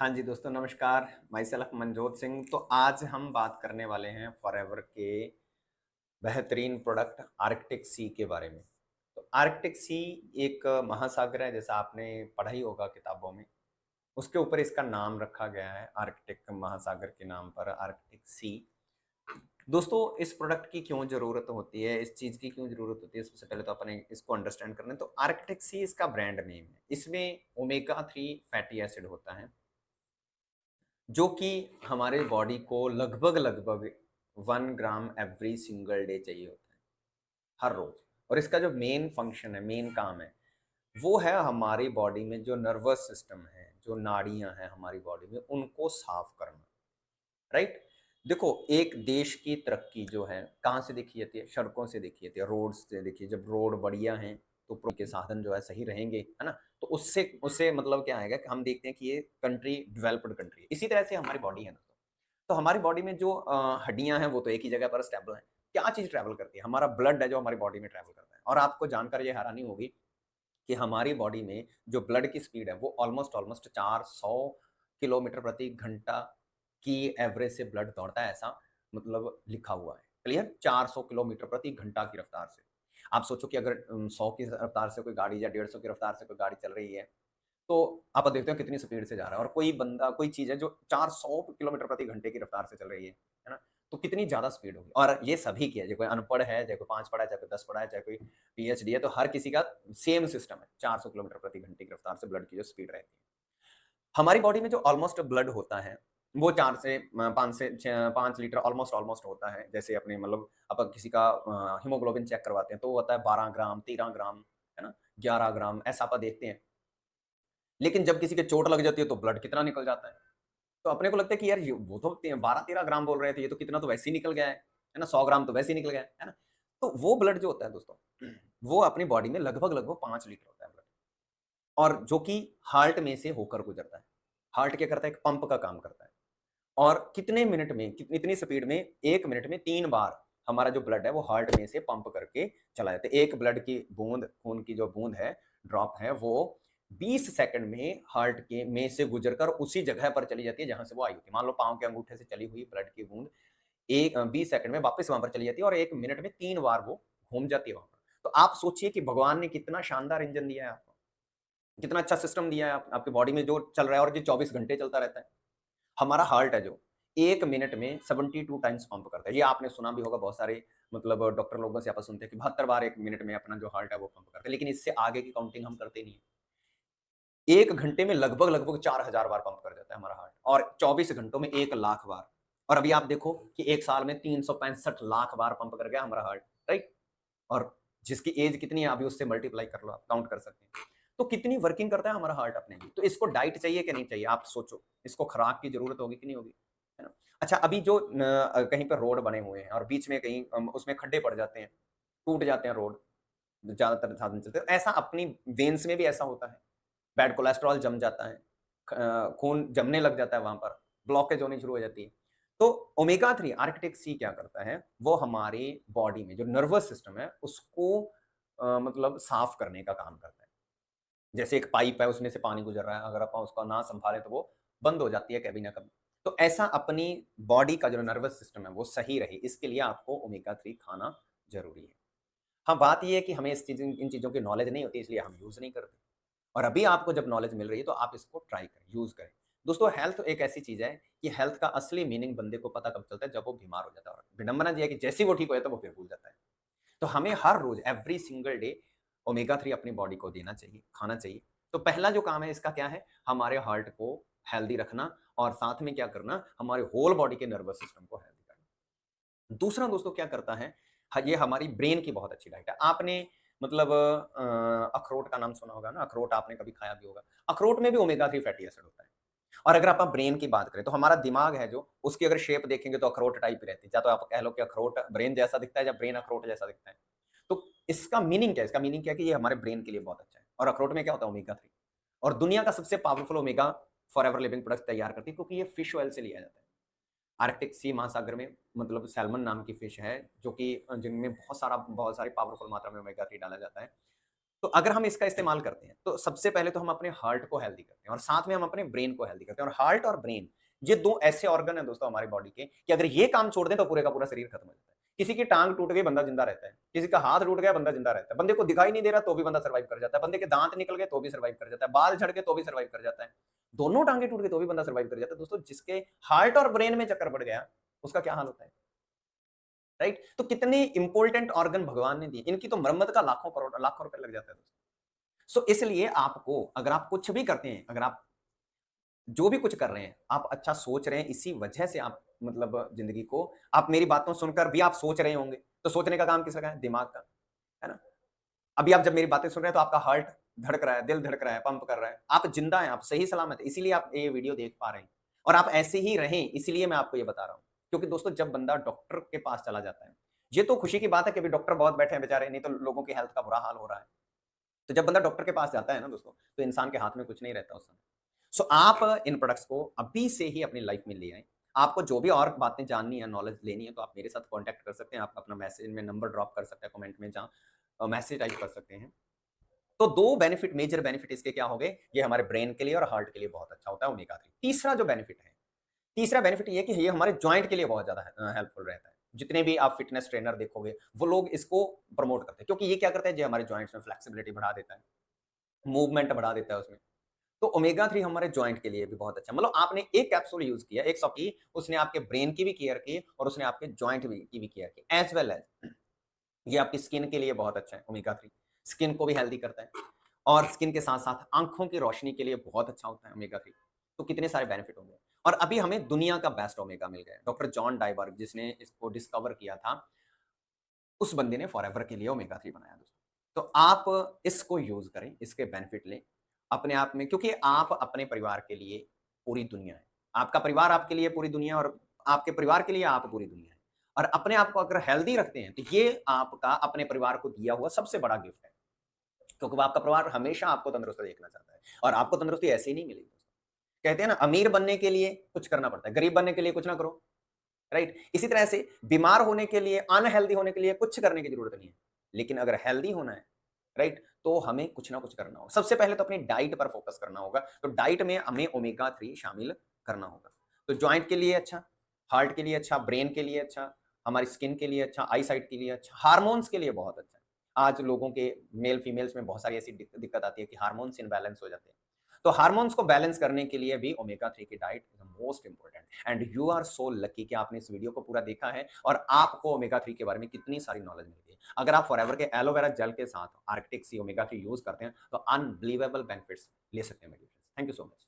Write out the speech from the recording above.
हाँ जी दोस्तों, नमस्कार। My self Manjot Singh. तो आज हम बात करने वाले हैं फॉरएवर के बेहतरीन प्रोडक्ट आर्कटिक सी के बारे में। तो आर्कटिक सी एक महासागर है, जैसा आपने पढ़ा ही होगा किताबों में। उसके ऊपर इसका नाम रखा गया है, आर्कटिक महासागर के नाम पर आर्कटिक सी। दोस्तों, इस प्रोडक्ट की क्यों ज़रूरत होती है, इस चीज़ की क्यों ज़रूरत होती है, सबसे पहले तो अपने इसको अंडरस्टैंड करना है। तो आर्कटिक सी इसका ब्रांड नेम है। इसमें ओमेगा 3 फैटी एसिड होता है, जो कि हमारे बॉडी को लगभग लगभग 1 ग्राम एवरी सिंगल डे चाहिए होता है, हर रोज। और इसका जो मेन फंक्शन है, मेन काम है, वो है हमारी बॉडी में जो नर्वस सिस्टम है, जो नाड़ियां हैं हमारी बॉडी में, उनको साफ करना। राइट। देखो, एक देश की तरक्की जो है कहाँ से देखी जाती है? सड़कों से देखी जाती है, रोड से देखिए। जब रोड बढ़िया हैं तो के साधन जो है सही रहेंगे, है ना? तो उससे उससे मतलब क्या आएगा कि हम देखते हैं कि ये कंट्री डेवलप्ड कंट्री है। इसी तरह से हमारी बॉडी है दोस्तों। तो हमारी बॉडी में जो हड्डियां हैं वो तो एक ही जगह पर स्टेबल है। क्या चीज ट्रैवल करती है? हमारा ब्लड है जो हमारी बॉडी में ट्रैवल करता है। और आपको जानकर ये हैरानी होगी कि हमारी बॉडी में जो ब्लड की स्पीड है वो ऑलमोस्ट ऑलमोस्ट 400 किलोमीटर प्रति घंटा की एवरेज से ब्लड दौड़ता है, ऐसा मतलब लिखा हुआ है। क्लियर? 400 किलोमीटर प्रति घंटा की रफ्तार से। आप सोचो कि अगर 100 की रफ्तार से कोई गाड़ी या 150 की रफ्तार से कोई गाड़ी चल रही है, तो आप देखते हो कितनी स्पीड से जा रहा है। और कोई बंदा, कोई चीज है जो 400 किलोमीटर प्रति घंटे की रफ्तार से चल रही है ना? तो कितनी ज्यादा स्पीड होगी। और ये सभी की है, चाहे कोई अनपढ़ है, चाहे कोई 5 पढ़ा है, चाहे कोई 10 पढ़ा है, चाहे कोई पीएचडी है, तो हर किसी का सेम सिस्टम है। 400 किलोमीटर प्रति घंटे की रफ्तार से ब्लड की जो स्पीड रहती है हमारी बॉडी में, जो ऑलमोस्ट ब्लड होता है वो 4 से 5 से 5 लीटर ऑलमोस्ट ऑलमोस्ट होता है। जैसे अपने मतलब अब किसी का हीमोग्लोबिन चेक करवाते हैं तो वो होता है 12 ग्राम, 13 ग्राम, है ना, 11 ग्राम, ऐसा आप देखते हैं। लेकिन जब किसी के चोट लग जाती है तो ब्लड कितना निकल जाता है। तो अपने को लगता है कि यार ये वो तो 12-13 ग्राम बोल रहे थे, ये तो कितना तो वैसे ही निकल गया है ना, 100 ग्राम तो वैसे ही निकल गया है ना। तो वो ब्लड जो होता है दोस्तों, वो अपनी बॉडी में लगभग लगभग 5 लीटर होता है ब्लड। और जो कि हार्ट में से होकर गुजरता है। हार्ट क्या करता है? एक पंप का काम करता है। और कितने मिनट में, इतनी स्पीड में, 1 मिनट में 3 बार हमारा जो ब्लड है वो हार्ट में से पंप करके चला जाता है। एक ब्लड की बूंद, खून की जो बूंद है, ड्रॉप है, वो 20 सेकंड में हार्ट के में से गुजरकर उसी जगह पर चली जाती है जहां से वो आई होती है। मान लो पांव के अंगूठे से चली हुई ब्लड की बूंद एक 20 सेकंड में वापस वहां पर चली जाती है, और 1 मिनट में 3 बार वो घूम जाती है वहां पर। तो आप सोचिए कि भगवान ने कितना शानदार इंजन दिया है आपको, कितना अच्छा सिस्टम दिया है आपके बॉडी में जो चल रहा है, और जो 24 घंटे चलता रहता है। हमारा हार्ट है जो 1 मिनट में 72 टाइम्स पंप करता है। ये आपने सुना भी होगा, बहुत सारे मतलब डॉक्टर लोगों से आप सुनते हैं कि 72 बार 1 मिनट में अपना जो हार्ट है वो पंप करता है। लेकिन इससे आगे की काउंटिंग हम करते नहीं है। 1 घंटे में लगभग लगभग 4000 बार पंप कर देता है हमारा हार्ट, और 24 घंटों में 1 लाख बार। और अभी आप देखो कि एक साल में 365 लाख बार पंप कर गया हमारा हार्ट। राइट। और जिसकी एज कितनी है अभी, उससे मल्टीप्लाई कर लो, आप काउंट कर सकते हैं। तो कितनी वर्किंग करता है हमारा हार्ट अपने लिए। तो इसको डाइट चाहिए कि नहीं चाहिए? आप सोचो, इसको खुराक की जरूरत होगी कि नहीं होगी, है ना? अच्छा, अभी जो कहीं पर रोड बने हुए हैं और बीच में कहीं उसमें खड्डे पड़ जाते हैं, टूट जाते हैं रोड, ज्यादातर साधन चलते हैं, ऐसा अपनी वेन्स में भी ऐसा होता है। बैड कोलेस्ट्रॉल जम जाता है, खून जमने लग जाता है वहां पर, ब्लॉकेज होनी शुरू हो जाती है। तो ओमेगा 3 आर्कटिक सी क्या करता है? वो हमारी बॉडी में जो नर्वस सिस्टम है उसको मतलब साफ करने का काम करता है। जैसे एक पाइप है, उसमें से पानी गुजर रहा है, अगर अपन उसको ना संभाले तो वो बंद हो जाती है कभी ना कभी। तो ऐसा अपनी बॉडी का जो नर्वस सिस्टम है वो सही रहे, इसके लिए आपको ओमेगा 3 खाना जरूरी है। हाँ, बात ये है कि हमें इन चीजों की नॉलेज नहीं होती, इसलिए हम यूज नहीं करते। और अभी आपको जब नॉलेज मिल रही है तो आप इसको ट्राई करें, यूज करें। दोस्तों, हेल्थ एक ऐसी चीज है कि हेल्थ का असली मीनिंग बंदे को पता कब चलता है? जब वो बीमार हो जाता है। और विडंबना ये है कि जैसे ही वो ठीक हो जाता है वो फिर भूल जाता है। तो हमें हर रोज, एवरी सिंगल डे, ओमेगा 3 अपनी बॉडी को देना चाहिए, खाना चाहिए। तो पहला जो काम है इसका क्या है? हमारे हार्ट को हेल्दी रखना, और साथ में क्या करना? हमारे होल बॉडी के नर्वस सिस्टम को हेल्दी करना। दूसरा दोस्तों क्या करता है, ये हमारी ब्रेन की बहुत अच्छी डाइट है। आपने मतलब अखरोट का नाम सुना होगा ना, अखरोट आपने कभी खाया भी होगा। अखरोट में भी ओमेगा 3 फैटी एसिड होता है। और अगर आप ब्रेन की बात करें तो हमारा दिमाग है जो, उसकी अगर शेप देखेंगे तो अखरोट टाइप ही रहती है। या तो आप कह लो कि अखरोट ब्रेन जैसा दिखता है, या ब्रेन अखरोट जैसा दिखता है। तो इसका मीनिंग क्या है? इसका मीनिंग क्या है कि ये हमारे ब्रेन के लिए बहुत अच्छा है। और अखरोट में क्या होता है? ओमेगा 3। और दुनिया का सबसे powerful omega for ever living product तैयार करती है, क्योंकि ये फिश ऑयल से लिया जाता है। आर्कटिक सी महासागर में मतलब सैल्मन नाम की फिश है, जो कि जिनमें बहुत सारी पावरफुल मात्रा में ओमेगा 3 डाला जाता है। तो अगर हम इसका इस्तेमाल करते हैं तो सबसे पहले तो हम अपने हार्ट को हेल्दी करते हैं और साथ में हम अपने ब्रेन को हेल्दी करते हैं। और हार्ट और ब्रेन ये दो ऐसे ऑर्गन है दोस्तों हमारी बॉडी के कि अगर ये काम छोड़ दें तो पूरे का पूरा शरीर खत्म हो जाता है। किसी की टांग टूट गई बंदा जिंदा रहता है, किसी का हाथ टूट गया बंदा जिंदा रहता है, बंदे को दिखाई नहीं दे रहा तो भी बंदा सर्वाइव कर जाता है, बंदे के दांत निकल गए तो भी सर्वाइव कर जाता है, बाल झड़ गए तो भी सर्वाइव कर जाता है, दोनों टांगे टूट गए तो भी बंदा सर्वाइव कर जाता है। दोस्तों जिसके हार्ट और ब्रेन में चक्कर पड़ गया उसका क्या हाल होता है, राइट? तो कितने इंपॉर्टेंट ऑर्गन भगवान ने दिए, इनकी तो मरम्मत का लाखों करोड़ लाखों रुपए लग जाता है दोस्तों। सो इसलिए आपको अगर आप कुछ भी करते हैं, अगर आप जो भी कुछ कर रहे हैं, आप अच्छा सोच रहे हैं, इसी वजह से आप मतलब जिंदगी को आप मेरी बातों सुनकर भी आप सोच रहे होंगे, तो सोचने का काम किसका है? दिमाग का, है ना? अभी आप जब मेरी बातें सुन रहे हैं तो आपका हार्ट धड़क रहा है, दिल धड़क रहा है, पंप कर रहा है, आप जिंदा हैं, आप सही सलामत है, इसीलिए आप ये वीडियो देख पा रहे हैं और आप ऐसे ही रहें, इसलिए मैं आपको ये बता रहा हूँ। क्योंकि दोस्तों जब बंदा डॉक्टर के पास चला जाता है, ये तो खुशी की बात है कि अभी डॉक्टर बहुत बैठे हैं बेचारे, नहीं तो लोगों की हेल्थ का बुरा हाल हो रहा है। तो जब बंदा डॉक्टर के पास जाता है ना दोस्तों, तो इंसान के हाथ में कुछ नहीं रहता उस समय। सो आप इन प्रोडक्ट्स को अभी से ही अपनी लाइफ में ले आएँ। आपको जो भी और बातें जाननी है, नॉलेज लेनी है, तो आप मेरे साथ कॉन्टैक्ट कर सकते हैं। आप अपना मैसेज में नंबर ड्रॉप कर सकते हैं कमेंट में, जहाँ मैसेज टाइप कर सकते हैं। तो 2 बेनिफिट, मेजर बेनिफिट इसके क्या हो गए, ये हमारे ब्रेन के लिए और हार्ट के लिए बहुत अच्छा होता है ओमेगा 3। तीसरा जो बेनिफिट है, तीसरा बेनिफिट ये है कि ये हमारे जॉइंट के लिए बहुत ज़्यादा हेल्पफुल रहता है। जितने भी आप फिटनेस ट्रेनर देखोगे, वो लोग इसको प्रमोट करते हैं क्योंकि ये क्या करता है, ये हमारे जॉइंट्स में फ्लेक्सिबिलिटी बढ़ा देता है, मूवमेंट बढ़ा देता है उसमें। तो ओमेगा 3 हमारे जॉइंट के लिए भी बहुत अच्छा है। मतलब आपने एक कैप्सूल यूज़ किया, एक सौ की, उसने आपके ब्रेन की भी केयर की और उसने आपके जॉइंट भी की भी केयर की, एज़ वेल एज़ ये आपकी स्किन के लिए बहुत अच्छा है ओमेगा 3, स्किन को भी हेल्दी करता है और स्किन के साथ-साथ आँखों की रोशनी के लिए बहुत अच्छा होता है ओमेगा 3। तो कितने सारे बेनिफिट होंगे और अभी हमें दुनिया का बेस्ट ओमेगा मिल गया है। डॉक्टर जॉन डाइबर्ग जिसने इसको डिस्कवर किया था, उस बंदे ने फॉरएवर के लिए ओमेगा 3 बनाया दोस्तों। तो आप इसको यूज़ करें, इसके बेनिफिट लें अपने आप में, क्योंकि आप अपने परिवार के लिए पूरी दुनिया है। आपका परिवार आपके लिए पूरी दुनिया और आपके परिवार के लिए आप पूरी दुनिया है। और अपने आप को अगर हेल्दी रखते हैं, तो ये आपका अपने परिवार को दिया हुआ सबसे बड़ा गिफ्ट है। क्योंकि वो आपका परिवार हमेशा आपको तंदुरुस्त देखना चाहता है और आपको तंदुरुस्ती ऐसे ही नहीं मिलेगी। कहते हैं ना, अमीर बनने के लिए कुछ करना पड़ता है, गरीब बनने के लिए कुछ ना करो। राइट? इसी तरह से बीमार होने के लिए, अनहेल्दी होने के लिए कुछ करने की जरूरत नहीं है। लेकिन अगर हेल्दी होना है, राइट, तो हमें कुछ ना कुछ करना होगा। सबसे पहले तो अपनी डाइट पर फोकस करना होगा। तो डाइट में हमें ओमेगा 3 शामिल करना होगा। तो जॉइंट के लिए अच्छा, हार्ट के लिए अच्छा, ब्रेन के लिए अच्छा, हमारी स्किन के लिए अच्छा, आई साइट के लिए अच्छा, हार्मोन्स के लिए बहुत अच्छा है। आज लोगों के मेल फीमेल्स में बहुत सारी ऐसी दिक्कत आती है कि हार्मोन्स इनबैलेंस हो जाते हैं। तो हार्मोन्स को बैलेंस करने के लिए भी ओमेगा 3 की diet is most important. And you are so lucky कि आपने इस वीडियो को पूरा देखा है और आपको ओमेगा 3 के बारे में कितनी सारी नॉलेज मिल गई। अगर आप फॉरएवर के एलोवेरा जेल के साथ आर्कटिक सी ओमेगा 3 यूज करते हैं तो अनबिलीवेबल बेनिफिट्स ले सकते हैं medicine. Thank you so much.